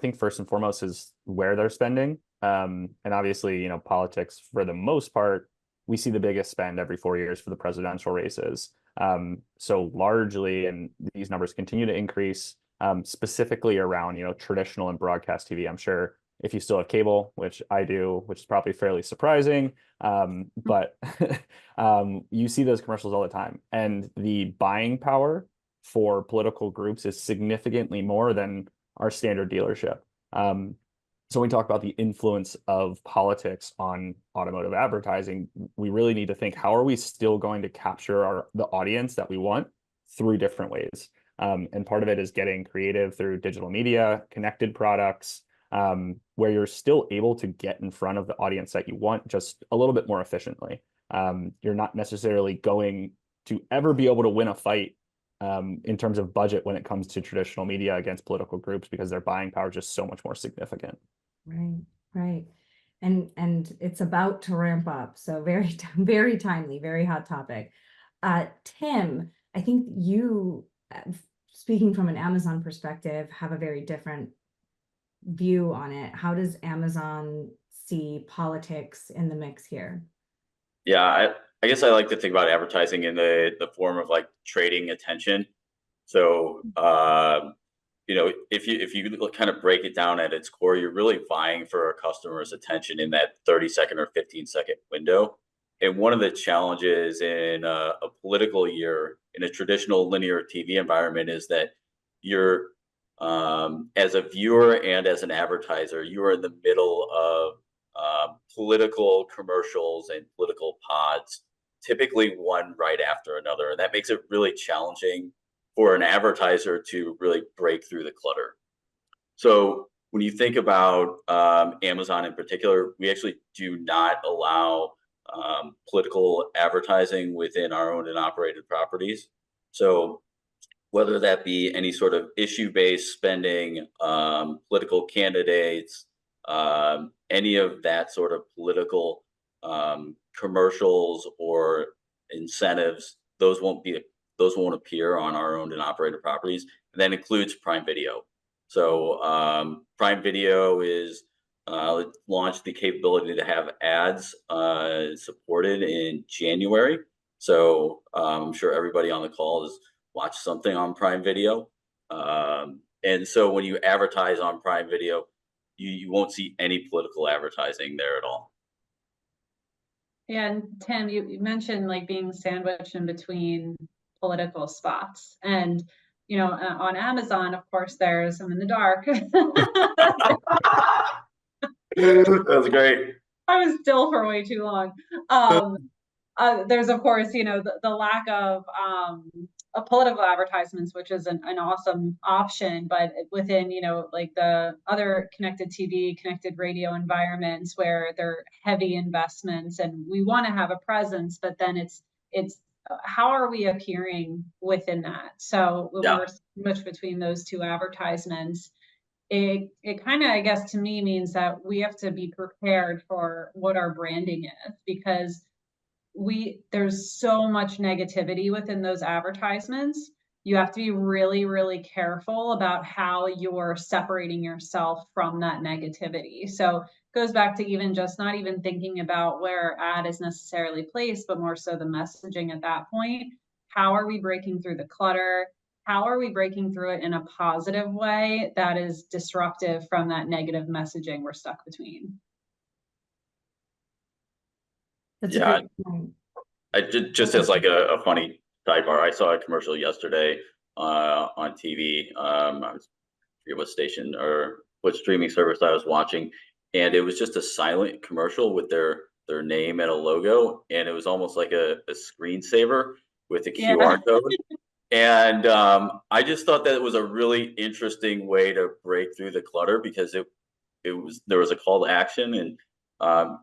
think first and foremost is where they're spending. And obviously, politics for the most part, we see the biggest spend every 4 years for the presidential races. So largely, and these numbers continue to increase, specifically around, traditional and broadcast TV. I'm sure if you still have cable, which I do, which is probably fairly surprising, but you see those commercials all the time. And the buying power for political groups is significantly more than our standard dealership. So when we talk about the influence of politics on automotive advertising, we really need to think, how are we still going to capture the audience that we want through different ways? And part of it is getting creative through digital media, connected products, where you're still able to get in front of the audience that you want just a little bit more efficiently. You're not necessarily going to ever be able to win a fight in terms of budget when it comes to traditional media against political groups, because their buying power is just so much more significant. Right, right. And it's about to ramp up. So very, very timely, very hot topic. Tim, I think you, speaking from an Amazon perspective, have a very different view on it. How does Amazon see politics in the mix here? Yeah, I guess I like to think about advertising in the form of like trading attention. So if you kind of break it down at its core, you're really vying for a customer's attention in that 30-second or 15-second window. And one of the challenges in a political year in a traditional linear TV environment is that you're as a viewer and as an advertiser, you are in the middle of political commercials and political pods, typically one right after another. And that makes it really challenging for an advertiser to really break through the clutter. So when you think about Amazon in particular, we actually do not allow political advertising within our owned and operated properties. So whether that be any sort of issue-based spending, political candidates, any of that sort of political commercials or incentives, those won't appear on our owned and operated properties. And that includes Prime Video. So Prime Video is launched the capability to have ads supported in January. So I'm sure everybody on the call has watched something on Prime Video. And so when you advertise on Prime Video, you won't see any political advertising there at all. Yeah, and Tim, you mentioned like being sandwiched in between political spots, and on Amazon, of course, there's I'm in the dark. That's great. I was still for way too long. There's of course, the lack of political advertisements, which is an awesome option, but within, like the other connected TV, connected radio environments where they're heavy investments and we want to have a presence, but then it's how are we appearing within that? So when we're switched between those two advertisements, it kind of, I guess, to me means that we have to be prepared for what our branding is, because there's so much negativity within those advertisements. You have to be really, really careful about how you're separating yourself from that negativity. So it goes back to even just not even thinking about where our ad is necessarily placed, but more so the messaging at that point. How are we breaking through the clutter? How are we breaking through it in a positive way that is disruptive from that negative messaging we're stuck between? That's yeah, I did, just as like a funny sidebar, I saw a commercial yesterday on TV. I forget what station or what streaming service I was watching, and it was just a silent commercial with their name and a logo, and it was almost like a screensaver with a QR code. And I just thought that it was a really interesting way to break through the clutter, because there was a call to action, and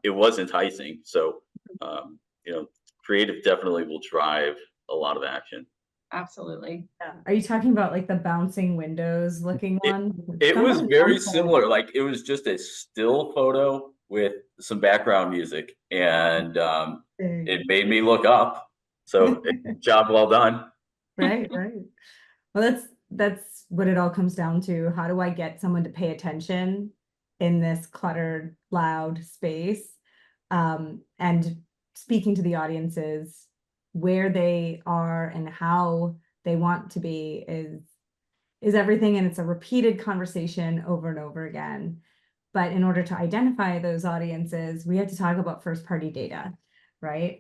it was enticing. So creative definitely will drive a lot of action. Absolutely. Yeah. Are you talking about like the bouncing windows looking one? It was very similar. Like it was just a still photo with some background music, and it made me look up. So job well done. Right. Well, that's what it all comes down to. How do I get someone to pay attention in this cluttered, loud space? And speaking to the audiences where they are and how they want to be is everything, and it's a repeated conversation over and over again. But in order to identify those audiences, we have to talk about first-party data, right?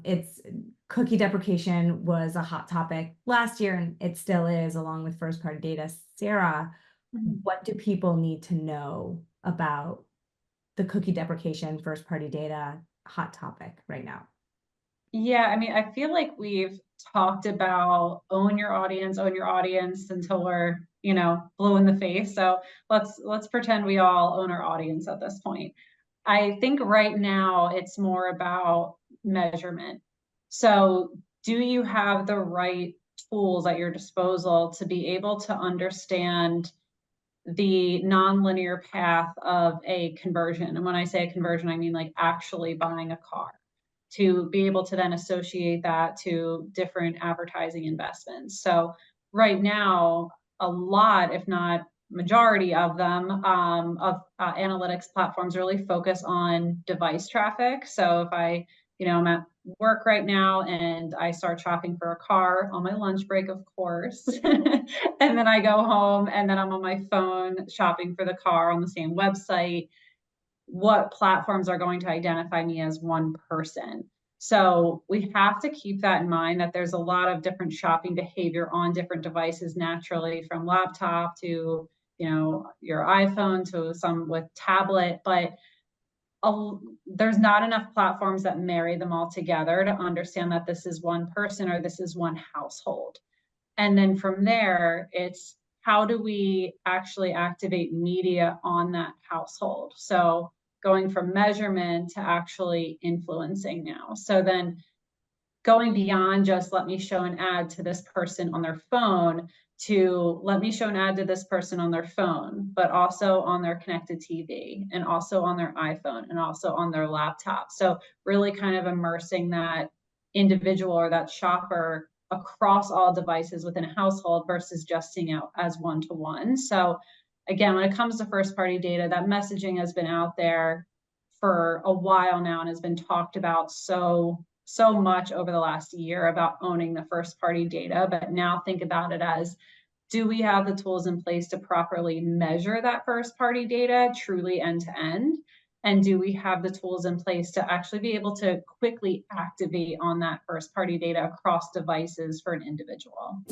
It's cookie deprecation was a hot topic last year, and it still is, along with first-party data. Sarah, what do people need to know about the cookie deprecation, first-party data hot topic right now? Yeah, I mean, I feel like we've talked about own your audience until we're, blue in the face. So let's pretend we all own our audience at this point. I think right now it's more about measurement. So do you have the right tools at your disposal to be able to understand the nonlinear path of a conversion? And when I say a conversion, I mean like actually buying a car, to be able to then associate that to different advertising investments. So right now, a lot, if not majority of them, analytics platforms really focus on device traffic. So if I'm at work right now and I start shopping for a car on my lunch break, of course, and then I go home and then I'm on my phone shopping for the car on the same website, what platforms are going to identify me as one person? So we have to keep that in mind, that there's a lot of different shopping behavior on different devices naturally, from laptop to, your iPhone to some with tablet, but there's not enough platforms that marry them all together to understand that this is one person or this is one household. And then from there, it's how do we actually activate media on that household? So going from measurement to actually influencing now. So then going beyond just let me show an ad to this person on their phone to let me show an ad to this person on their phone, but also on their connected TV and also on their iPhone and also on their laptop. So really kind of immersing that individual or that shopper across all devices within a household versus just seeing out as one-to-one. So again, when it comes to first party data, that messaging has been out there for a while now and has been talked about so much over the last year about owning the first party data. But now think about it as, do we have the tools in place to properly measure that first party data truly end to end? And do we have the tools in place to actually be able to quickly activate on that first party data across devices for an individual?